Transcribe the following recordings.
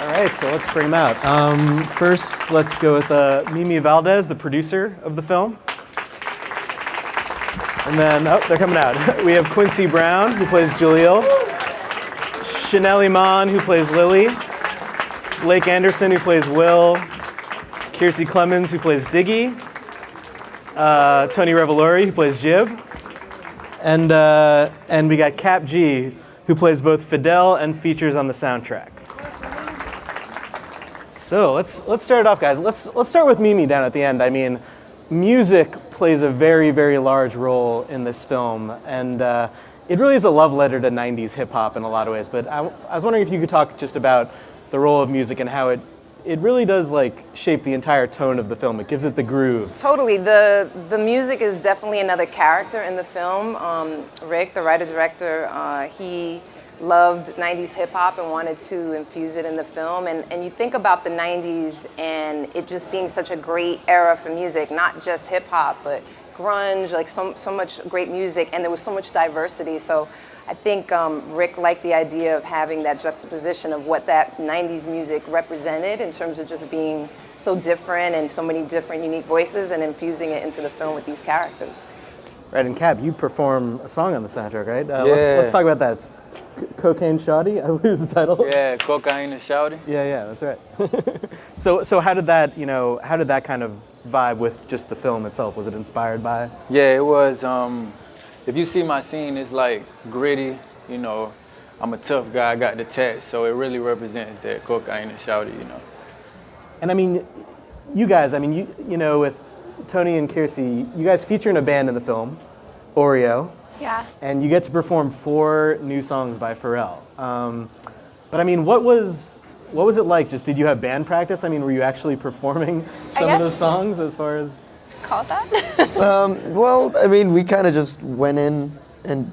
All right, so let's bring them out. First, let's go with Mimi Valdez, the producer of the film. And then, they're coming out. We have Quincy Brown, who plays Jaleel. Chanel Iman, who plays Lily. Blake Anderson, who plays Will. Kiersey Clemens, who plays Diggy. Tony Revolori, who plays Jib. And we got Cap G, who plays both Fidel and features on the soundtrack. So let's start it off, guys. Let's start with Mimi down at the end. I mean, music plays a very, very large role in this film, and it really is a love letter to 90s hip hop in a lot of ways. But I was wondering if you could talk just about the role of music and how it really does like shape the entire tone of the film. It gives it the groove. Totally. The music is definitely another character in the film. Rick, the writer-director, he loved 90s hip-hop and wanted to infuse it in the film. And you think about the 90s and it just being such a great era for music, not just hip-hop, but grunge, like so much great music, and there was so much diversity. So I think Rick liked the idea of having that juxtaposition of what that 90s music represented in terms of just being so different and so many different unique voices and infusing it into the film with these characters. Right, and Cap, you perform a song on the soundtrack, right? Let's talk about that. It's Cocaine Shawty, I believe is the title. Yeah, Cocaine and Shawty. Yeah, that's right. So how did that kind of vibe with just the film itself? Was it inspired by? Yeah, it was. If you see my scene, it's like gritty. You know, I'm a tough guy. I got the tats, so it really represents that Cocaine and Shawty. You know. And I mean, you guys. I mean, you know, with Tony and Kiersey, you guys feature in a band in the film, Oreo. Yeah. And you get to perform 4 new songs by Pharrell. But I mean, what was it like? Just did you have band practice? I mean, were you actually performing some of those songs as far as? Call it that? Well, I mean, we kind of just went in and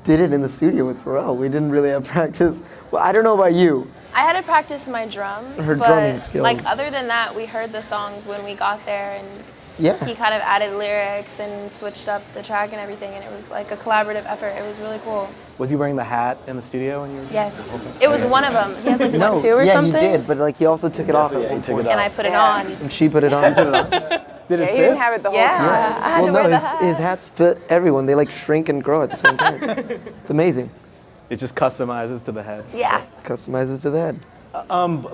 did it in the studio with Pharrell. We didn't really have practice. Well, I don't know about you. I had to practice my drums. Her drumming skills. Like, other than that, we heard the songs when we got there, and Yeah. he kind of added lyrics and switched up the track and everything, and it was like a collaborative effort. It was really cool. Was he wearing the hat in the studio when you were? Yes. It was one of them. He has like No, 2 or yeah, something. he did, but like he also took it off. Yeah, he took it And off. I put it on. And she put it on. Did it He fit? didn't have it the whole time. Yeah. I had Well, to no, wear the his, hat. his hats fit everyone. They like shrink and grow at the same time. It's amazing. It just customizes to the head. Yeah. Customizes to the head.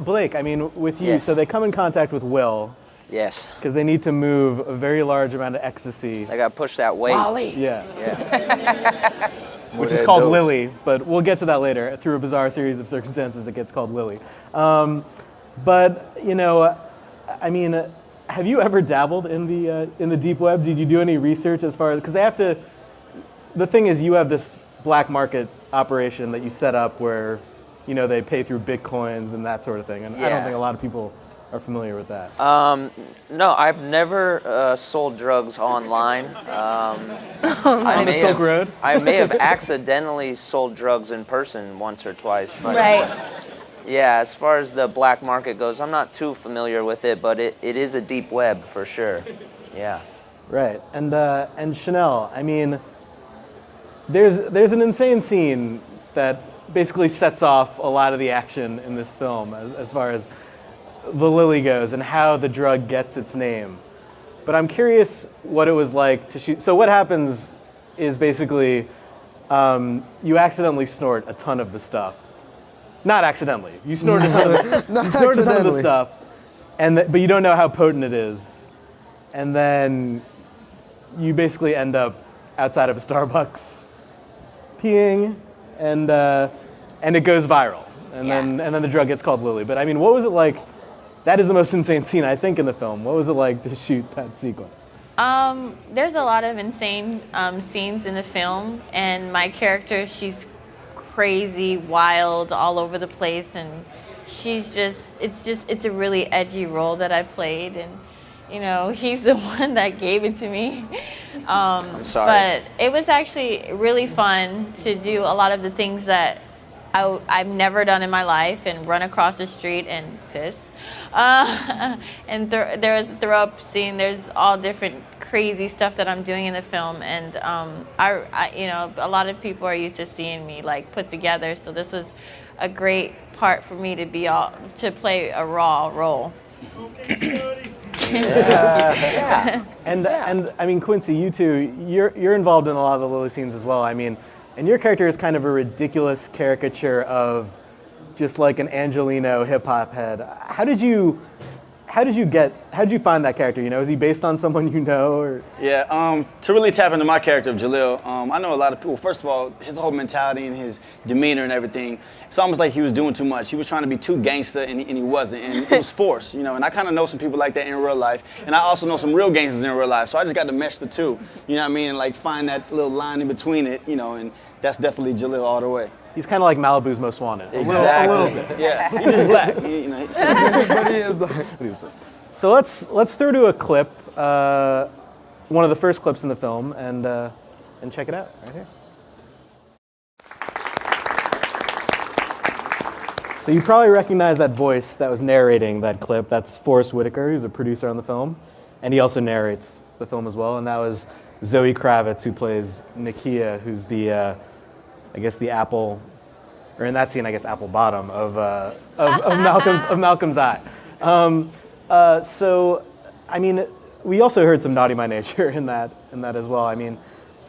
Blake, I mean, with you, Yes. so they come in contact with Will Yes. because they need to move a very large amount of ecstasy. I got pushed that way. Yeah. Yeah. Which is that called dope. Lily, but we'll get to that later. Through a bizarre series of circumstances, it gets called Lily. But you know, I mean, have you ever dabbled in the deep web? Did you do any research as far as, because they have to? The thing is, you have this black market operation that you set up where, you know, they pay through bitcoins and that sort of thing, and I don't Yeah. think a lot of people are familiar with that. No, I've never sold drugs online. On the Silk Road? I may have accidentally sold drugs in person once or twice. But Right. yeah, as far as the black market goes, I'm not too familiar with it, but it is a deep web for sure. Yeah. Right, and Chanel, I mean, there's an insane scene that basically sets off a lot of the action in this film as far as the Lily goes and how the drug gets its name. But I'm curious what it was like to shoot. So what happens is basically you accidentally snort a ton of the stuff. Not accidentally. You snort a ton of Not you snort a ton of the accidentally. stuff, but you don't know how potent it is, and then you basically end up outside of a Starbucks, peeing, and it goes viral, and then the drug gets called Lily. But I mean, what was it like? That is the most insane scene I think in the film. What was it like to shoot that sequence? There's a lot of insane scenes in the film, and my character, she's crazy, wild, all over the place, and it's a really edgy role that I played, and you know, he's the one that gave it to me. I'm sorry. But it was actually really fun to do a lot of the things that I've never done in my life, and run across the street and piss. And there was a throw up scene. There's all different crazy stuff that I'm doing in the film, and I you know, a lot of people are used to seeing me like put together, so this was a great part for me to play a raw role. And I mean, Quincy, you too, you're involved in a lot of the Lily scenes as well. I mean, and your character is kind of a ridiculous caricature of just like an Angelino hip hop head. How did you find that character? You know, is he based on someone you know? Or? Yeah, to really tap into my character of Jaleel, I know a lot of people. First of all, his whole mentality and his demeanor and everything, it's almost like he was doing too much. He was trying to be too gangster, and he wasn't. And it was forced, you know. And I kind of know some people like that in real life, and I also know some real gangsters in real life. So I just got to mesh the two, you know what I mean? And like find that little line in between it, you know. And that's definitely Jaleel all the way. He's kind of like Malibu's Most Wanted. Exactly. A little bit. Yeah, he's just black. You know. But he is black. So let's throw to a clip, one of the first clips in the film, and check it out right here. So you probably recognize that voice that was narrating that clip. That's Forrest Whitaker, who's a producer on the film, and he also narrates the film as well. And that was Zoe Kravitz, who plays Nakia, who's the I guess the apple, or in that scene, I guess apple bottom of Malcolm's eye. So, I mean, we also heard some Naughty by Nature in that as well. I mean,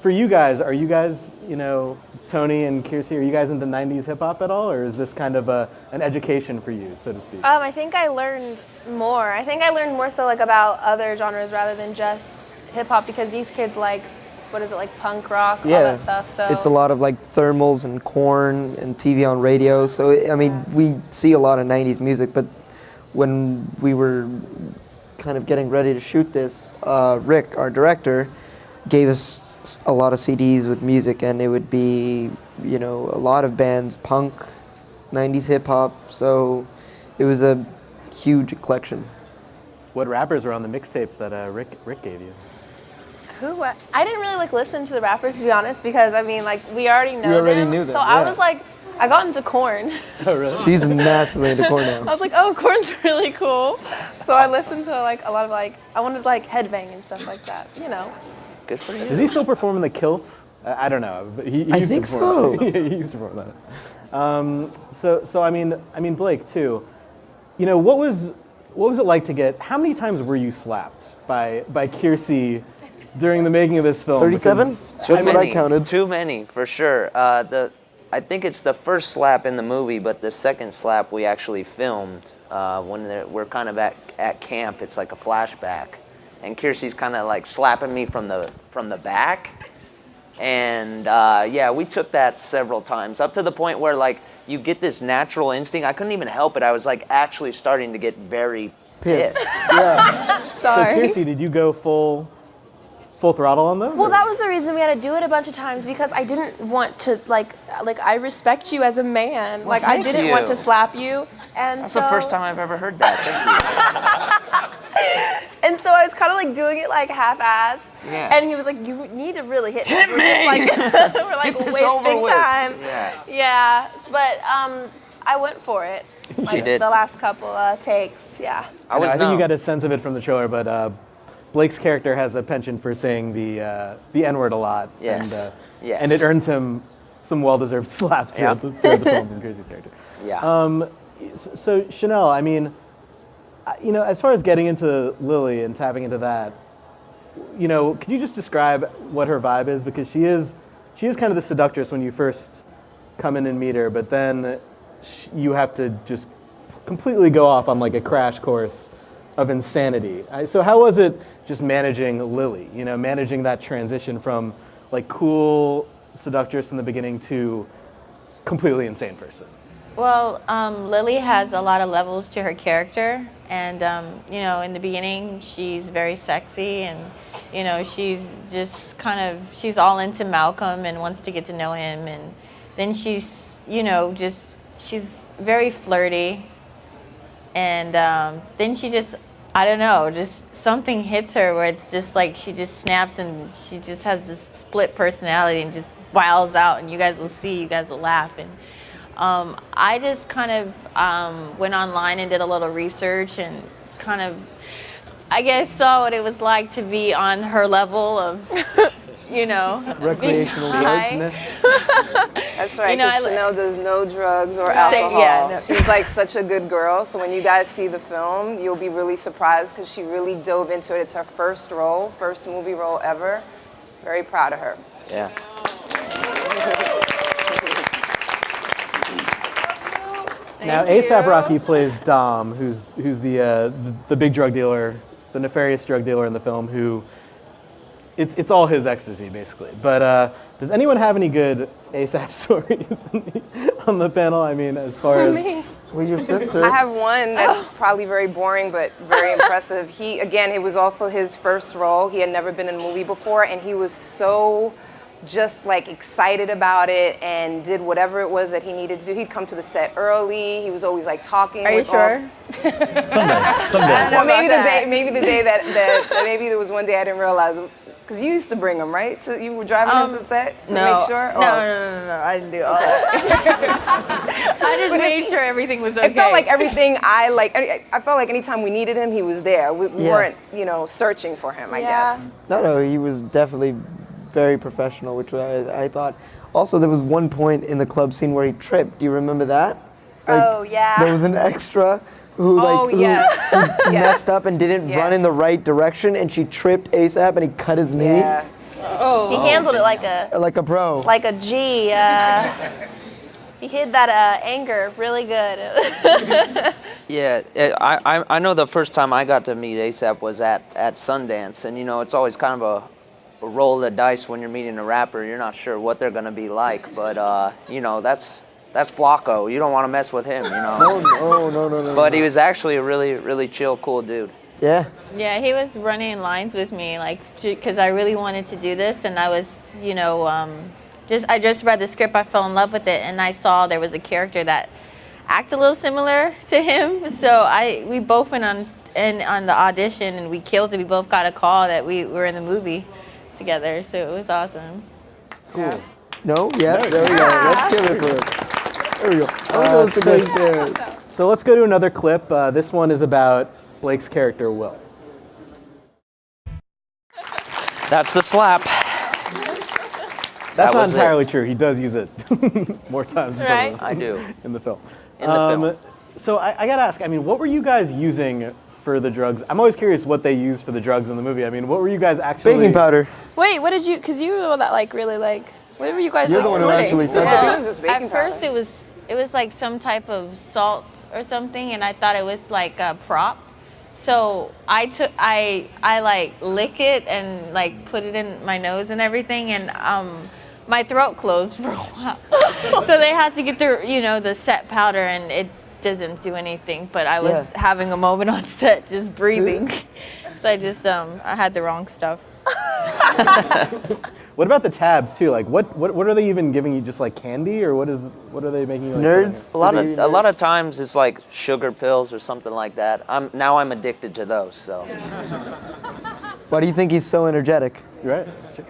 for you guys, are you guys, you know, Tony and Kiersey, are you guys into 90s hip hop at all, or is this kind of an education for you, so to speak? I think I learned more. I think I learned more so like about other genres rather than just hip hop, because these kids like, what is it, like punk rock, all that stuff. So it's a lot of like thermals and corn and TV on radio. So I mean, we see a lot of 90s music, but when we were kind of getting ready to shoot this, Rick, our director, gave us a lot of CDs with music, and it would be, you know, a lot of bands, punk, 90s hip hop. So it was a huge collection. What rappers were on the mixtapes that Rick gave you? I didn't really like listen to the rappers, to be honest, because I mean, like we already know them. knew them, So I was like, I got into Korn. Oh, really? She's massively into corn now. I was like, oh, Korn's really cool. So I listened to like a lot of like, I wanted to like headbang and stuff like that, you know. Good for you. Does he still perform in the Kilt? I don't know, but he I used think to perform. so. He used to perform that. So I mean Blake too. You know, what was it like to get? How many times were you slapped by Kiersey during the making of this film? 37? Too That's many. what I counted. Too many, for sure. I think it's the first slap in the movie, but the second slap we actually filmed when we're kind of at camp. It's like a flashback, and Kiersey's kind of like slapping me from the back, and yeah, we took that several times, up to the point where like you get this natural instinct. I couldn't even help it. I was like actually starting to get very pissed. Yeah. Sorry. So Kiersey, did you go full throttle on those? Well, or? that was the reason we had to do it a bunch of times, because I didn't want to like I respect you as a man. Like I thank didn't want you. to slap you, and That's so, the first time I've ever heard that. Thank you. And so I was kind of like doing it like half-ass, Yeah. and he was like, "You need to really hit me." We're just like we're like Get this over wasting with. time. Yeah. Yeah, but I went for it. Like, did. the last couple takes. Yeah. I think you numb. got a sense of it from the trailer, but Blake's character has a penchant for saying the N-word a lot. Yes. And, Yes. and it earns him some well-deserved slaps throughout, Yep. throughout the film from Kiersey's character. Yeah. So Chanel, I mean, you know, as far as getting into Lily and tapping into that, you know, could you just describe what her vibe is? Because she is kind of the seductress when you first come in and meet her, but then you have to just completely go off on like a crash course of insanity. So how was it just managing Lily? You know, managing that transition from like cool seductress in the beginning to completely insane person. Well, Lily has a lot of levels to her character, and you know, in the beginning, she's very sexy, and you know, she's just she's all into Malcolm and wants to get to know him, and then she's, you know, she's very flirty, and then she just, I don't know, just something hits her where it's just like she just snaps and she just has this split personality and just wiles out, and you guys will see, you guys will laugh. And I just kind of went online and did a little research and kind of, I guess, saw what it was like to be on her level of, you know, Recreational being high. lightness. That's right, You know, because I- Chanel does no drugs or Say- alcohol. yeah, no. She's like such a good girl. So when you guys see the film, you'll be really surprised because she really dove into it. It's her first role, first movie role ever. Very proud of her. Yeah. Now, ASAP Rocky plays Dom, who's the big drug dealer, the nefarious drug dealer in the film. Who it's all his ecstasy basically. But does anyone have any good ASAP stories on the panel? I mean, as far as With your sister. I have one that's probably very boring but very impressive. It was also his first role. He had never been in a movie before, and he was so just like excited about it and did whatever it was that he needed to do. He'd come to the set early. He was always like talking. Are you with all- sure? Someday. Or maybe about that. maybe the day that maybe there was one day I didn't realize, because you used to bring him, right? So you were driving him to set to make sure. No, I didn't do all that. I just made sure everything was okay. It felt like everything I felt like anytime we needed him, he was there. We Yeah. weren't, searching for him, I guess. No, he was definitely very professional, which I thought. Also, there was one point in the club scene where he tripped. Do you remember that? Oh, yeah. There was an extra who Oh, yes. messed up and didn't Yeah. run in the right direction, and she tripped ASAP, and he cut his knee Yeah. He handled it like a pro. like a G. He hid that anger really good. Yeah, I know the first time I got to meet ASAP was at Sundance, and it's always kind of a roll of the dice when you're meeting a rapper. You're not sure what they're gonna be like, but that's Flacco. You don't want to mess with him, No. But he was actually a really, really chill, cool dude. Yeah. Yeah, he was running lines with me, like, because I really wanted to do this, and I was, I just read the script, I fell in love with it, and I saw there was a character that acted a little similar to him, so we both went on the audition, and we killed it. We both got a call that we were in the movie together, so it was awesome. Cool. No? Yes? There we go. Let's give it for it. There we go. so let's go to another clip. This one is about Blake's character, Will. That's the slap. That's That not was it. entirely true. He does use it more times Right. I do. in the film. In the film. So I gotta ask, I mean, what were you guys using for the drugs? I'm always curious what they used for the drugs in the movie. I mean, what were you guys actually... Baking powder. Wait, what did you? Because you were the one that really what were you guys You're the one who sorting? actually touched Yeah. it. It was just baking At first, powder. it was like some type of salt or something, and I thought it was like a prop. So I like lick it and like put it in my nose and everything, and my throat closed for a while. So they had to get the set powder, and it doesn't do anything. But I was having a moment on set, just breathing. So I had the wrong stuff. What about the tabs too? Like, what are they even giving you? Just like candy, or what are they making you? Like, Nerds. A lot of times it's like sugar pills or something like that. I'm addicted to those. So Why do you think he's so energetic? You're right. That's true.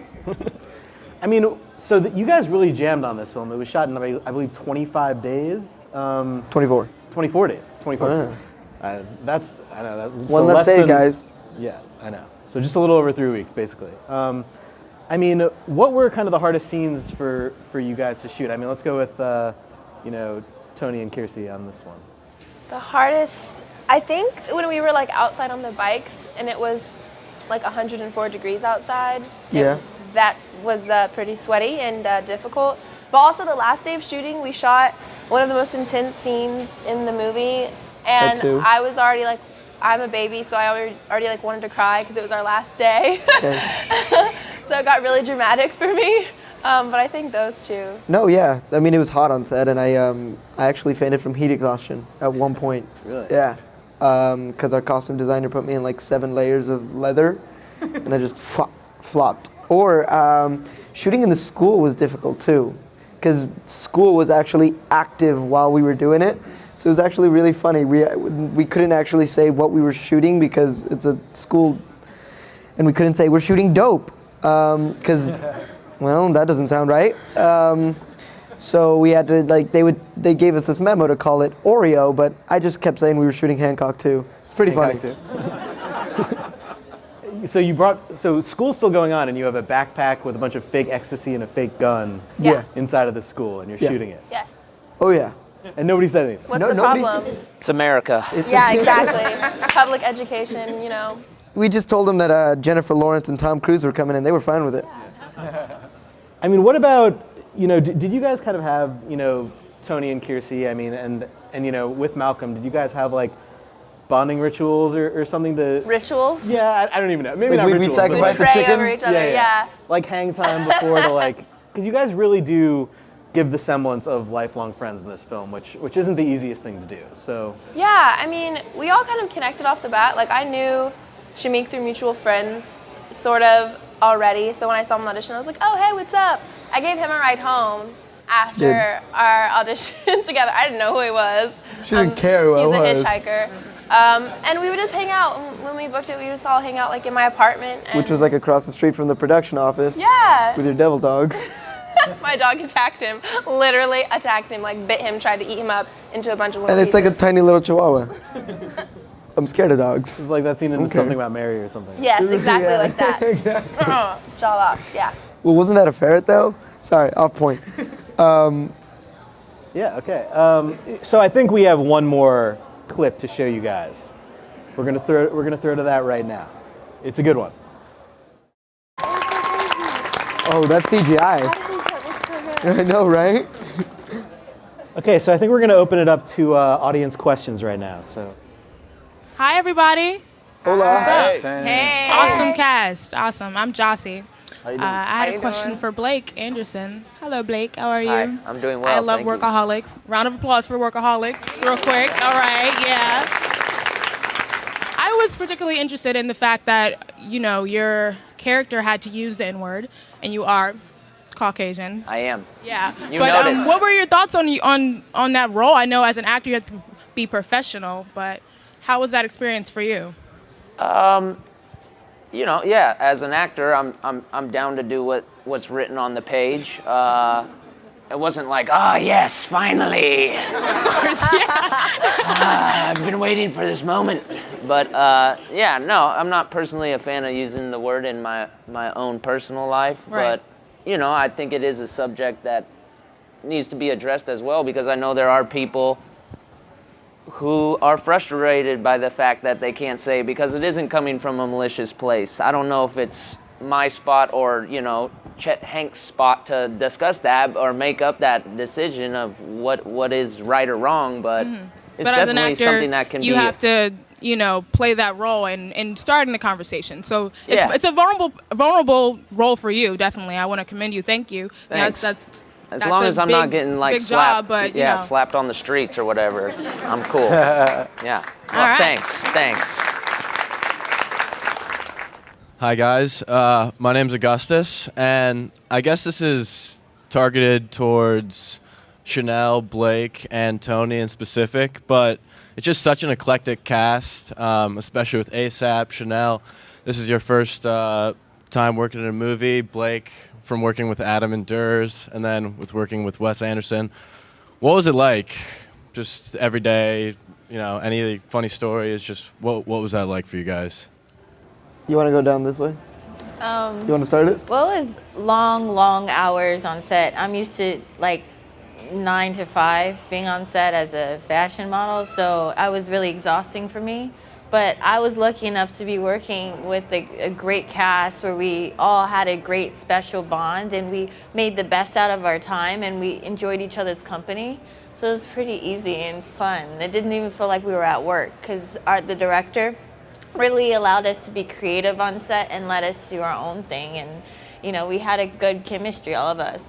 I mean, so you guys really jammed on this film. It was shot in, I believe, 25 days. 24. 24 days. 24 days. Yeah. That's, I know. That, One less day, guys. Yeah, I know. So just a little over 3 weeks, basically. I mean, what were kind of the hardest scenes for you guys to shoot? I mean, let's go with, Tony and Kiersey on this one. The hardest, I think, when we were like outside on the bikes and it was like 104 degrees outside. Yeah. That was pretty sweaty and difficult. But also the last day of shooting, we shot one of the most intense scenes in the movie, and too. I was already like, I'm a baby, so I already like wanted to cry because it was our last day. Okay. So it got really dramatic for me. But I think those two. No, yeah. I mean, it was hot on set, and I actually fainted from heat exhaustion at one point. Really? Yeah. Because our costume designer put me in like 7 layers of leather, and I just flopped. Or shooting in the school was difficult too, because school was actually active while we were doing it. So it was actually really funny. We couldn't actually say what we were shooting because it's a school, and we couldn't say we're shooting dope, because. Well, that doesn't sound right. So we had to they gave us this memo to call it Oreo, but I just kept saying we were shooting Hancock too. It's pretty funny. Too. so school's still going on, and you have a backpack with a bunch of fake ecstasy and a fake gun Yeah. inside of the school, and you're Yeah. shooting it. Yes. Oh yeah. And nobody said anything. What's No- the nobody's- problem? It's America. Yeah, exactly. Public education, you know. We just told them that Jennifer Lawrence and Tom Cruise were coming in. They were fine with it. I mean, what about, did you guys kind of have, Tony and Kiersey, I mean, and with Malcolm, did you guys have like bonding rituals or something to? Rituals. Yeah, I don't even know. Maybe Like not we'd rituals. but, We sacrifice would the pray chicken? over each other. Yeah. Like hang time before to like, because you guys really do give the semblance of lifelong friends in this film, which isn't the easiest thing to do. So Yeah, I mean, we all kind of connected off the bat. Like, I knew Shameik through mutual friends, sort of, already. So when I saw him on audition, I was like, oh, hey, what's up? I gave him a ride home after our audition together. I didn't know who he was. She didn't care who I was. He's a hitchhiker. And we would just hang out. When we booked it, we would just all hang out, like, in my apartment. And Which was like across the street from the production office. yeah. With your devil dog. My dog attacked him, literally attacked him, like bit him, tried to eat him up into a bunch of little And it's like a pieces. tiny little chihuahua. I'm scared of dogs. it's like that scene in Okay. Something About Mary or something. Yes, exactly Yeah. like that. Jaw locked, yeah. Well, wasn't that a ferret though? Sorry, off point. Yeah. Okay. So I think we have one more clip to show you guys. We're gonna throw to that right now. It's a good one. Oh, that's CGI. I know, right? Okay, so I think we're gonna open it up to audience questions right now. So. Hi, everybody. Hola. Hey. Awesome cast. Awesome. I'm Jossie. I had you a question doing? for Blake Anderson. Hello, Blake. How are you? Hi, I'm doing well. I love thank you. Workaholics. Round of applause for Workaholics, real quick. All right, yeah. I was particularly interested in the fact that, your character had to use the N-word, and you are Caucasian. I am. Yeah. You but noticed. what were your thoughts on that role? I know as an actor you have to be professional, but how was that experience for you? Yeah. As an actor, I'm down to do what's written on the page. It wasn't like, yes, finally. I've been waiting for this moment. But no, I'm not personally a fan of using the word in my own personal life. Right. But I think it is a subject that needs to be addressed as well, because I know there are people who are frustrated by the fact that they can't say, because it isn't coming from a malicious place. I don't know if it's my spot or, Chet Hanks' spot to discuss that or make up that decision of what is right or wrong, but it's But as an definitely actor, something that can you be... have to, play that role and start in the conversation. So Yeah. it's a vulnerable role for you, definitely. I want to commend you. Thank you. Thanks. That's As long a as I'm not big- getting like big slapped, job, but, slapped on the streets or whatever, I'm cool. Yeah. Well, All right. thanks. Hi guys, my name's Augustus, and I guess this is targeted towards Chanel, Blake, and Tony in specific, but it's just such an eclectic cast, especially with ASAP, Chanel. This is your first time working in a movie. Blake, from working with Adam and Durs, and then with working with Wes Anderson. What was it like? Just every day, any funny stories? Just what was that like for you guys? You want to go down this way? You want to start it? Well, it was long hours on set. I'm used to like 9 to 5 being on set as a fashion model, so it was really exhausting for me. But I was lucky enough to be working with a great cast where we all had a great special bond, and we made the best out of our time, and we enjoyed each other's company. So it was pretty easy and fun. It didn't even feel like we were at work, because the director really allowed us to be creative on set and let us do our own thing, and we had a good chemistry, all of us.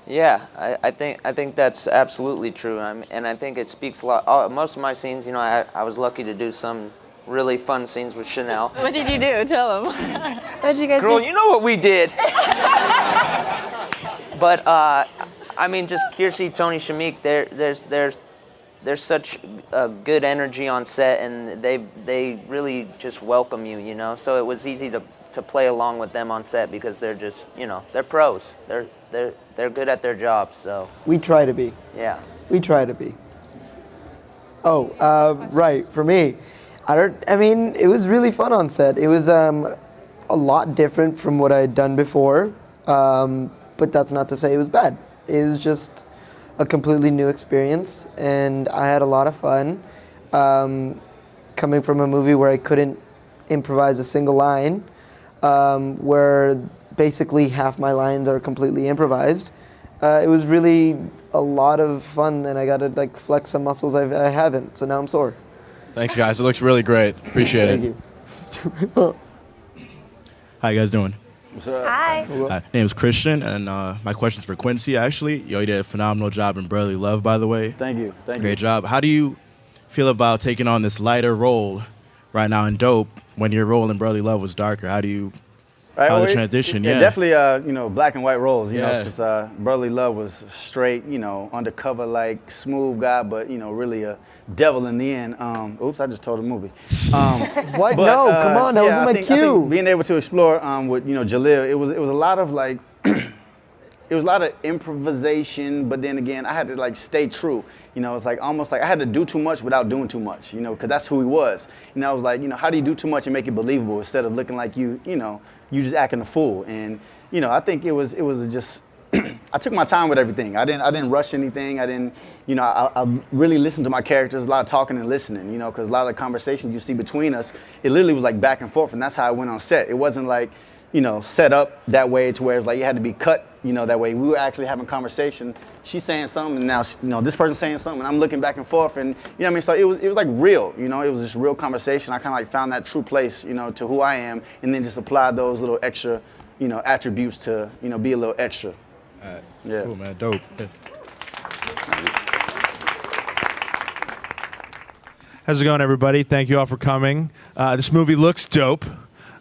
Yeah, I think that's absolutely true, and I think it speaks a lot. Most of my scenes, I was lucky to do some really fun scenes with Chanel. What did you do? Tell them. What did you guys Girl, do? you know what we did. But just Kiersey, Tony, Shameik, there's such a good energy on set, and they really just welcome you, So it was easy to play along with them on set, because they're just, they're pros. They're good at their jobs, so We try to be. yeah. We try to be. Oh, right. For me, I mean, it was really fun on set. It was a lot different from what I had done before, but that's not to say it was bad. It was just a completely new experience, and I had a lot of fun. Coming from a movie where I couldn't improvise a single line, where basically half my lines are completely improvised. It was really a lot of fun, and I got to like flex some muscles I haven't, so now I'm sore. Thanks, guys. It looks really great. Appreciate Thank it. you. How you guys doing? What's up? Hi. My name's Christian, and my question's for Quincy, actually. Yo, you did a phenomenal job in Brotherly Love, by the way. Thank you. Thank Great you. job. How do you feel about taking on this lighter role right now in Dope when your role in Brotherly Love was darker? How do you, Right, how well, the transition? Yeah, Yeah. definitely, black and white roles, you know, Yeah. since Brotherly Love was straight, undercover, like, smooth guy, but, really a devil in the end. Oops, I just told a movie. What? No, come on, that yeah, wasn't my I think cue. being able to explore with, Jaleel, it was a lot of, like, it was a lot of improvisation, but then again, I had to, like, stay true. It's like almost like I had to do too much without doing too much, because that's who he was. I was like, how do you do too much and make it believable instead of looking like you just acting a fool? And, I think it was just, I took my time with everything. I didn't rush anything. I didn't, I really listened to my characters, a lot of talking and listening, because a lot of the conversations you see between us, it literally was like back and forth, and that's how I went on set. It wasn't like, set up that way to where it's like it had to be cut, that way. We were actually having conversation. She's saying something, and now, this person's saying something, and I'm looking back and forth, and So it was like real, it was just real conversation. I kind of like found that true place, to who I am, and then just applied those little extra, attributes to, be a little extra. All right. Yeah. Cool, man. Dope. Yeah. How's it going, everybody? Thank you all for coming. This movie looks dope.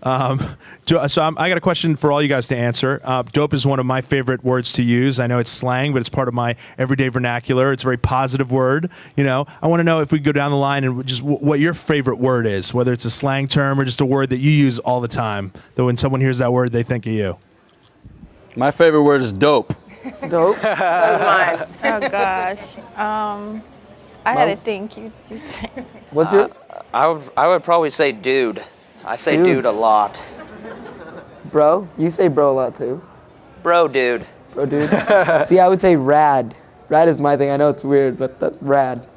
I got a question for all you guys to answer. Dope is one of my favorite words to use. I know it's slang, but it's part of my everyday vernacular. It's a very positive word. I want to know if we go down the line and just what your favorite word is, whether it's a slang term or just a word that you use all the time, that when someone hears that word, they think of you. My favorite word is dope. Dope. So is mine. Oh gosh. I had to think. You say. What's your? I would probably say dude. I say dude a lot. Bro? You say bro a lot too. Bro, dude. Bro, dude. See, I would say rad. Rad is my thing. I know it's weird, but that rad.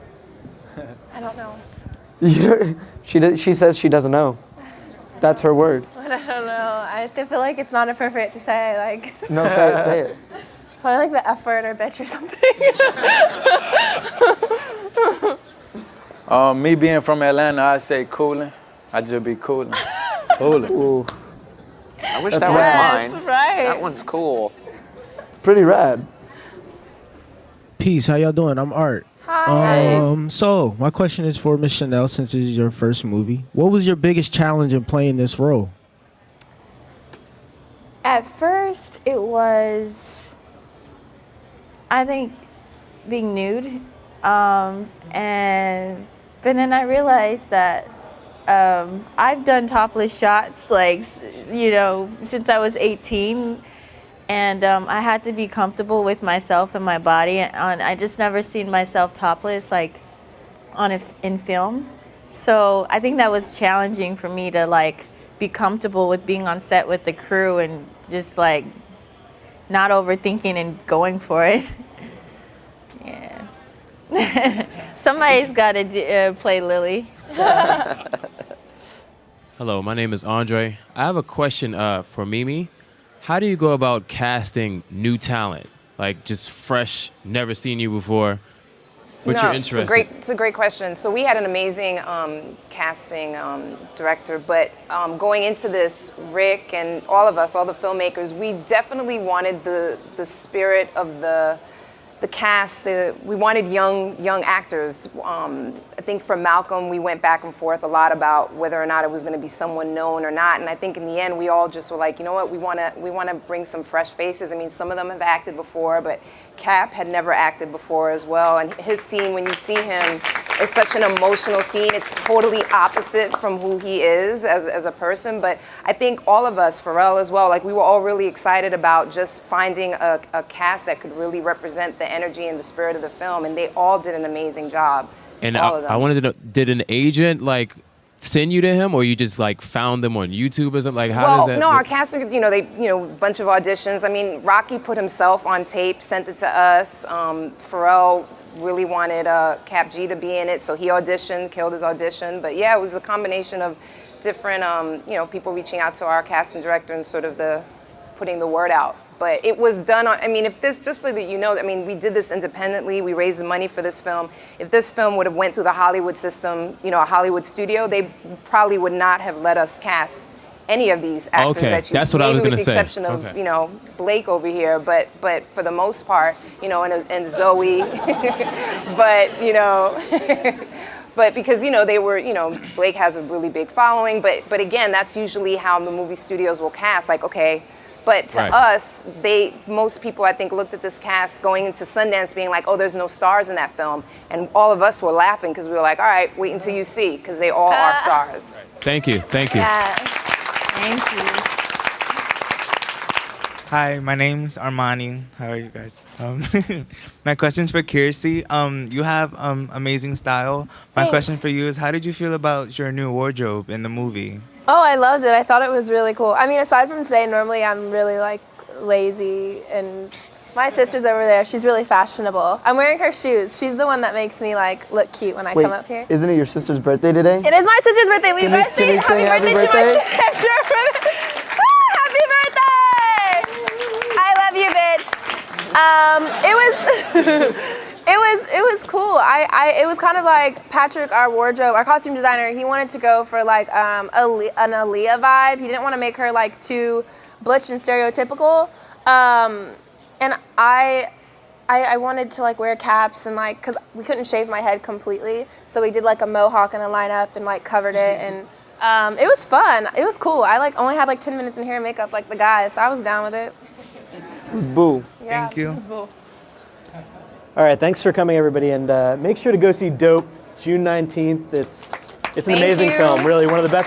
I don't know. She says she doesn't know. That's her word. I don't know. I feel like it's not appropriate to say, like, No, say it. probably like the F word or bitch or something. Me being from Atlanta, I say coolin'. I just be coolin'. Coolin'. Ooh, I wish that was mine. right. That one's cool. it's pretty rad. Peace. How y'all doing? I'm Art. Hi. So my question is for Miss Chanel, since this is your first movie. What was your biggest challenge in playing this role? At first, it was, I think, being nude, but then I realized that I've done topless shots, like, since I was 18, and I had to be comfortable with myself and my body, and I just never seen myself topless, like, in film. So I think that was challenging for me to, like, be comfortable with being on set with the crew and just, like, not overthinking and going for it. Yeah. Somebody's got to play Lily. Hello, my name is Andre. I have a question for Mimi. How do you go about casting new talent? Like just fresh, never seen you before, but you're interested. It's a great question. So we had an amazing casting director, but going into this, Rick and all of us, all the filmmakers, we definitely wanted the spirit of the cast. We wanted young actors. I think for Malcolm, we went back and forth a lot about whether or not it was going to be someone known or not. And I think in the end, we all just were like, you know what, we want to bring some fresh faces. I mean, some of them have acted before, but Cap had never acted before as well. And his scene, when you see him, is such an emotional scene. It's totally opposite from who he is as a person. But I think all of us, Pharrell as well, like we were all really excited about just finding a cast that could really represent the energy and the spirit of the film. And they all did an amazing job. And all of them. I wanted to know, did an agent like send you to him, or you just like found them on YouTube or something? Like how Well, does that? no, our work? casting, bunch of auditions. I mean, Rocky put himself on tape, sent it to us. Pharrell really wanted Cap G to be in it, so he auditioned, killed his audition. But yeah, it was a combination of different, people reaching out to our casting director and sort of putting the word out. But it was done on, just so that you know, we did this independently. We raised the money for this film. If this film would have went through the Hollywood system, a Hollywood studio, they probably would not have let us cast any of these actors Okay, that you that's what I was maybe gonna with the say. exception of, Okay. Blake over here, but for the most part, and Zoe, but, but because, they were, Blake has a really big following, but again, that's usually how the movie studios will cast, like, okay. But to Right. us, most people, I think, looked at this cast going into Sundance being like, oh, there's no stars in that film. And all of us were laughing because we were like, all right, wait until you see, because they all are stars. Thank you. Thank you. Yeah. Thank you. Hi, my name's Armani. How are you guys? My question's for Kiersey. You have amazing style. My Thanks. question for you is, how did you feel about your new wardrobe in the movie? Oh, I loved it. I thought it was really cool. Aside from today, normally I'm really like lazy, and my sister's over there. She's really fashionable. I'm wearing her shoes. She's the one that makes me like look cute when I Wait, come up here. isn't it your sister's birthday today? It is my sister's birthday. Will you Can you- guys can say you say happy happy birthday to my birthday? sister? Happy birthday! I love you, bitch. It was cool. It was kind of like Patrick, our costume designer. He wanted to go for like an Aaliyah vibe. He didn't want to make her like too butch and stereotypical. And I wanted to like wear caps and like, cause we couldn't shave my head completely, so we did like a mohawk and a lineup and like covered it, and it was fun. It was cool. I like only had like 10 minutes in hair and makeup like the guys, so I was down with it. Boo. Yeah, Thank you. it was cool. All right, thanks for coming, everybody, and make sure to go see Dope June 19th. It's an Thank amazing you. film, really one of the best.